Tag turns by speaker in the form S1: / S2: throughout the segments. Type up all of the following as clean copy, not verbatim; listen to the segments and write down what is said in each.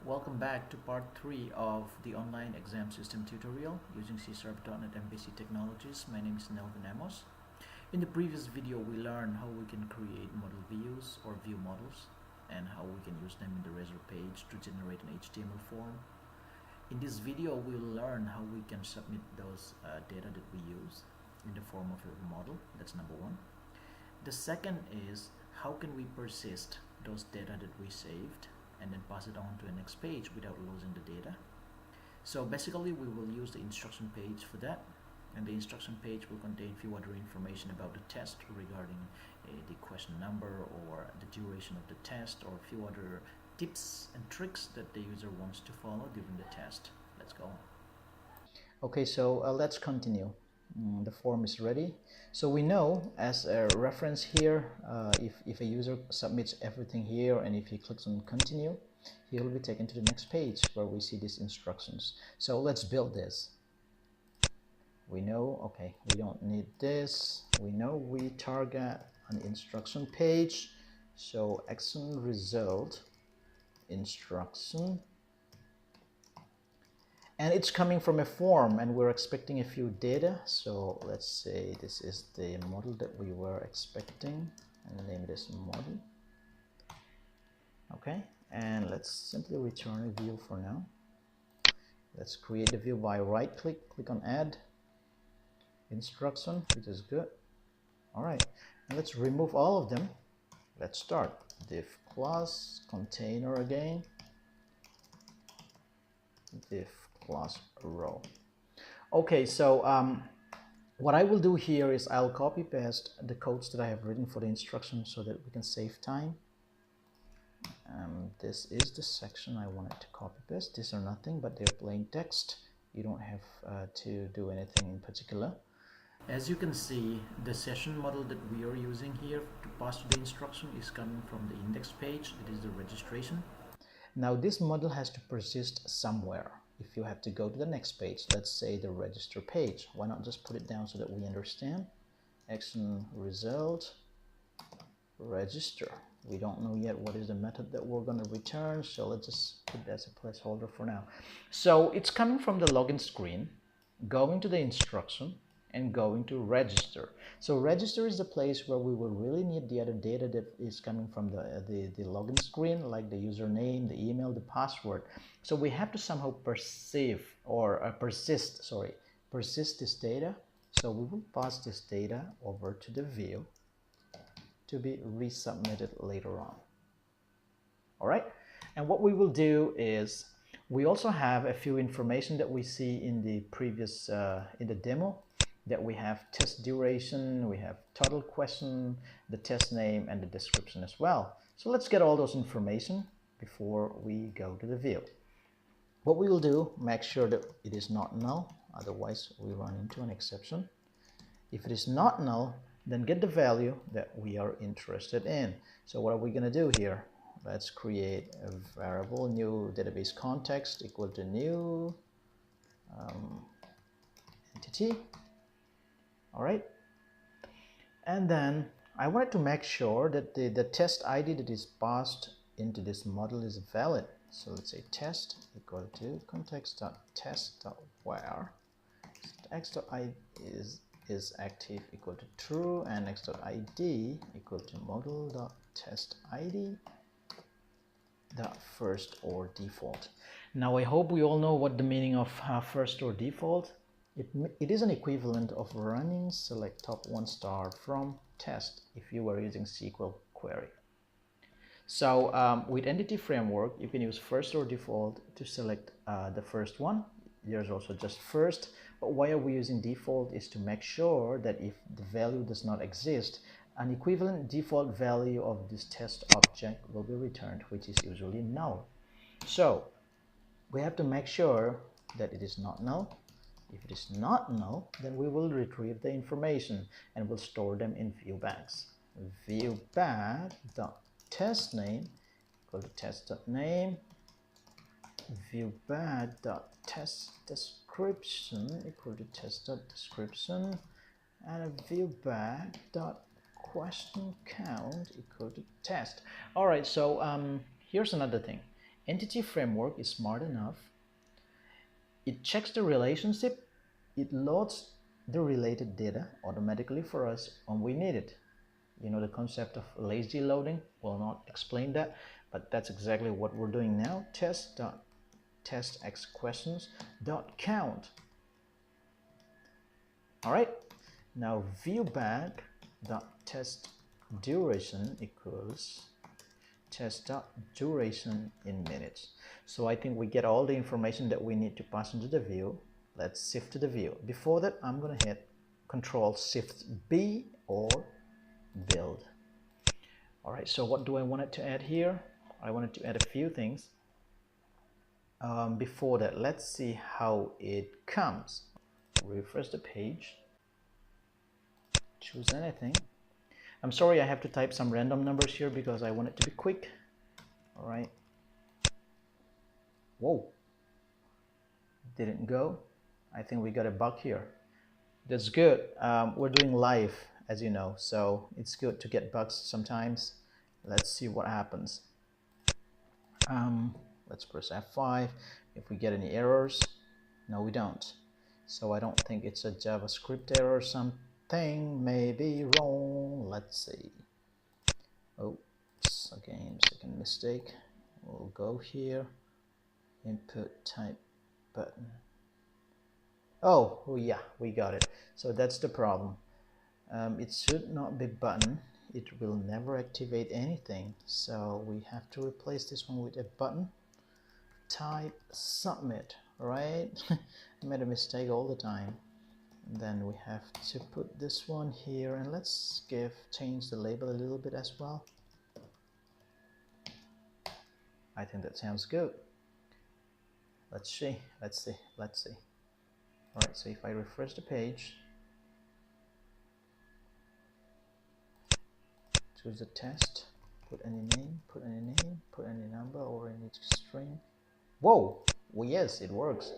S1: Welcome back to part 3 of the online exam system tutorial using C#.NET MVC technologies. My name is Nelvin Amos. In the previous video we learned how we can create model views or view models and how we can use them in the Razor page to generate an HTML form. In this video we'll learn how we can submit those data that we use in the form of a model. That's number one. The second is how can we persist those data that we saved and then pass it on to the next page without losing the data. So basically we will use the instruction page for that, and the instruction page will contain few other information about the test regarding the question number or the duration of the test, or a few other tips and tricks that the user wants to follow during the test. Let's go. Okay, so let's continue. The form is ready. So we know as a reference here, if a user submits everything here and if he clicks on continue, he will be taken to the next page where we see these instructions. So let's build this. We know, okay, we don't need this. We know we target an instruction page. So action result instruction. And it's coming from a form and we're expecting a few data. So let's say this is the model that we were expecting and name this model. Okay, and let's simply return a view for now. Let's create the view by right click on add instruction, which is good. All right, and let's remove all of them. Let's start div class container again, div class row. Okay, so what I will do here is I'll copy paste the codes that I have written for the instructions so that we can save time. This is the section I wanted to copy paste. These are nothing but they're plain text. You don't have to do anything in particular. As you can see, the session model that we are using here to pass to the instruction is coming from the index page. It is the registration. Now this model has to persist somewhere. If you have to go to the next page, let's say the register page, why not just put it down so that we understand? Action result register. We don't know yet what is the method that we're going to return, so let's just put that as a placeholder for now. So it's coming from the login screen, going to the instruction and going to register. So register is the place where we will really need the other data that is coming from the login screen, like the username, the email, the password. So we have to somehow persist this data. So we will pass this data over to the view to be resubmitted later on. All right, and what we will do is we also have a few information that we see in the previous in the demo, that we have test duration, we have total question, the test name, and the description as well. So let's get all those information before we go to the view. What we will do, make sure that it is not null, otherwise we run into an exception. If it is not null, then get the value that we are interested in. So what are we going to do here? Let's create a variable new database context equal to new entity. All right, and then I wanted to make sure that the test ID that is passed into this model is valid. So let's say test equal to context.test.where x.id is active equal to true, and x.id equal to model.testid first or default. Now I hope we all know what the meaning of first or default. It is an equivalent of running select top 1 star from test if you were using SQL query. So with Entity Framework, you can use first or default to select the first one. There's also just first, but why are we using default is to make sure that if the value does not exist, an equivalent default value of this test object will be returned, which is usually null. So we have to make sure that it is not null. If it is not null, then we will retrieve the information and we'll store them in view bags. Viewbag.testName equal to test.name, viewbag.testDescription equal to test.description, and a viewbag.questionCount equal to test. All right, so here's another thing. Entity framework is smart enough. It checks the relationship. It loads the related data automatically for us when we need it. You know, the concept of lazy loading, will not explain that, but that's exactly what we're doing now. Test.testxQuestions.count. All right, now viewBack.testDuration equals test.duration in minutes. So I think we get all the information that we need to pass into the view. Let's shift to the view. Before that, I'm going to hit Control Shift B or build. All right, so what do I want it to add here? I wanted to add a few things. Before that, let's see how it comes. Refresh the page. Choose anything. I'm sorry I have to type some random numbers here because I want it to be quick. All right. Whoa. Didn't go. I think we got a bug here. That's good. We're doing live, as you know, so it's good to get bugs sometimes. Let's see what happens. Let's press F5. If we get any errors, no, we don't. So I don't think it's a JavaScript error or something. Maybe wrong. Let's see. Oops, again, second mistake. We'll go here. Input type button. Oh yeah, we got it. So that's the problem. It should not be button. It will never activate anything. So we have to replace this one with a button. Type submit, right? I made a mistake all the time. And then we have to put this one here, and let's change the label a little bit as well. I think that sounds good. Let's see. All right, so if I refresh the page, choose the test, put any name, put any number or any string. Whoa, well, yes, it works.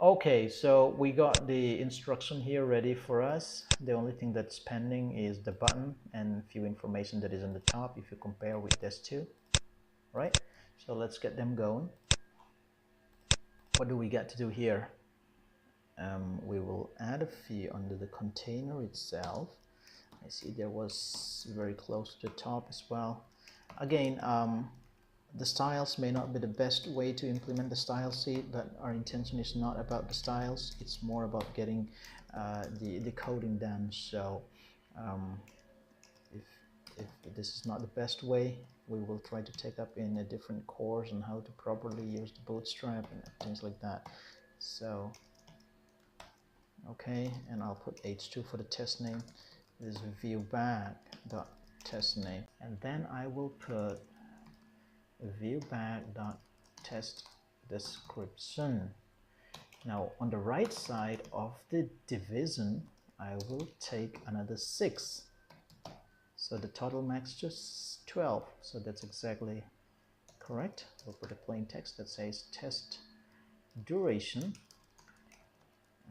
S1: Okay, so we got the instruction here ready for us. The only thing that's pending is the button and a few information that is on the top if you compare with this two. Right, so let's get them going. What do we got to do here? We will add a few under the container itself. I see there was very close to the top as well. Again, the styles may not be the best way to implement the style sheet, but our intention is not about the styles. It's more about getting the coding done. So if this is not the best way, we will try to take up in a different course on how to properly use the bootstrap and things like that. So okay, and I'll put h2 for the test name. This is viewBack.testName, and then I will put viewBack.testDescription. Now on the right side of the division, I will take another 6. So the total max just 12. So that's exactly correct. We'll put a plain text that says test duration.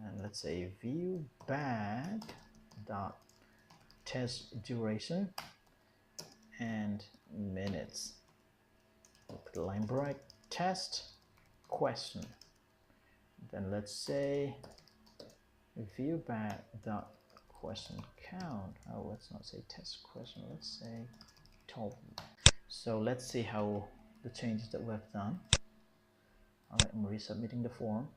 S1: And let's say viewBack.testDuration and minutes. We'll put a line break, test question. Then let's say viewBack.questionCount. Oh, let's not say test question, let's say total. So let's see how the changes that we've done. All right, I'm resubmitting the form.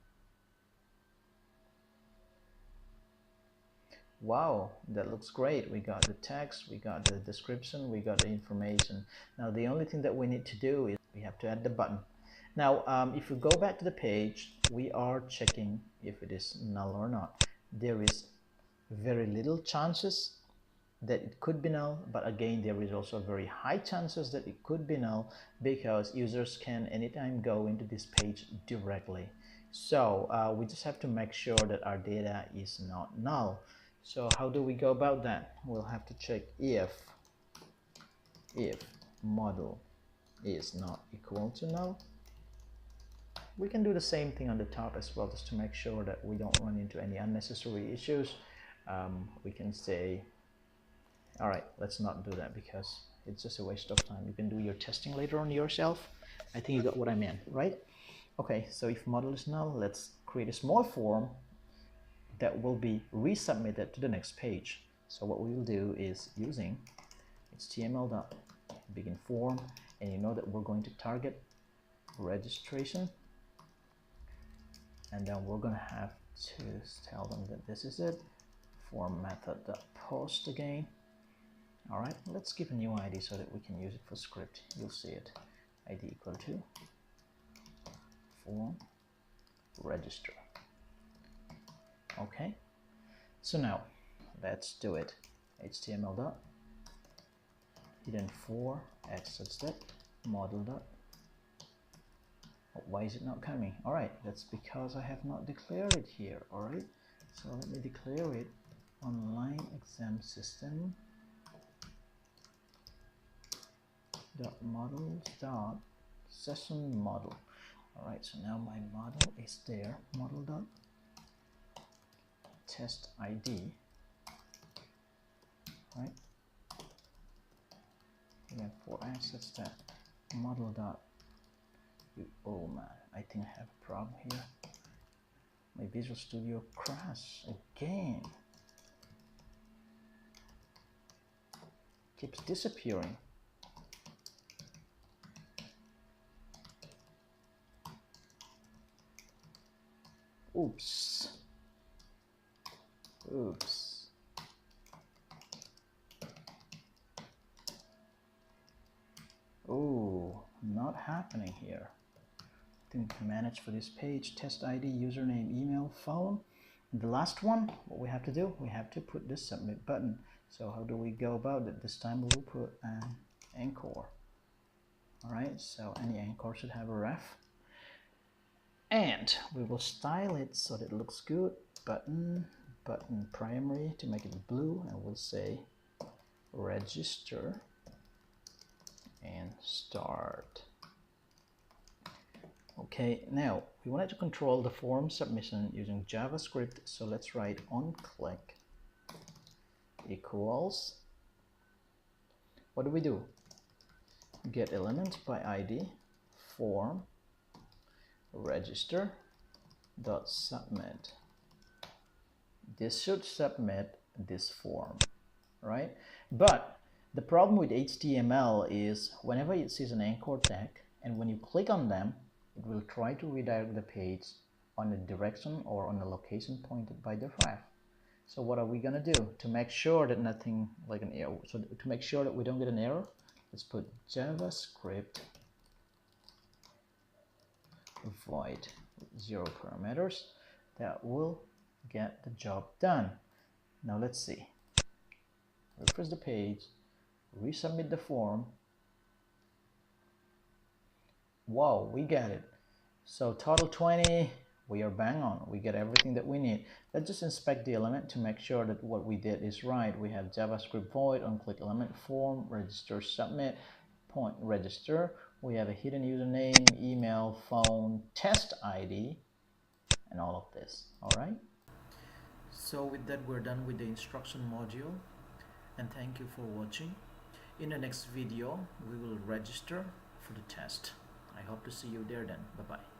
S1: Wow, that looks great. We got the text, we got the description, we got the information. Now the only thing that we need to do is we have to add the button. Now if you go back to the page, we are checking if it is null or not. There is very little chances that it could be null, but again there is also very high chances that it could be null because users can anytime go into this page directly. So we just have to make sure that our data is not null. So how do we go about that? We'll have to check if model is not equal to null. We can do the same thing on the top as well, just to make sure that we don't run into any unnecessary issues. We can say, all right, let's not do that because it's just a waste of time. You can do your testing later on yourself. I think you got what I meant, right? Okay, so if model is null, let's create a small form that will be resubmitted to the next page. So what we will do is using HTML.begin form, and you know that we're going to target registration, and then we're going to have to tell them that this is it. Form method.post again. All right, let's give a new ID so that we can use it for script. You'll see it. ID equal to form register. Okay, so now let's do it. HTML dot hidden for access that model dot. Why is it not coming? All right, that's because I have not declared it here. All right, so let me declare it. Online exam system dot model dot session model. All right, so now my model is there. Model dot test ID, right? Again, for access that model dot. Oh man, I think I have a problem here. My Visual Studio crashed again. Keeps disappearing. Oops. Oops. Oh, not happening here. I think we can manage for this page. Test ID, username, email, phone. And the last one, what we have to do, we have to put this submit button. So how do we go about it? This time we will put an anchor. All right, so any anchor should have a ref. And we will style it so that it looks good. Button primary to make it blue, and we'll say register and start. Okay, now we wanted to control the form submission using JavaScript, so let's write onClick equals, what do? Get element by ID form register dot submit. This should submit this form, right? But the problem with HTML is whenever it sees an anchor tag, and when you click on them, it will try to redirect the page on the direction or on the location pointed by the ref. So what are we gonna do to make sure that nothing like an error? So to make sure that we don't get an error, let's put JavaScript void 0 parameters. That will get the job done. Now let's see. Refresh the page, resubmit the form. Wow, we get it. So total 20, we are bang on. We get everything that we need. Let's just inspect the element to make sure that what we did is right. We have JavaScript void, onClick element form, register submit, point register. We have a hidden username, email, phone, test ID, and all of this. All right. So with that, we're done with the instruction module, and thank you for watching. In the next video, we will register for the test. I hope to see you there then. Bye-bye.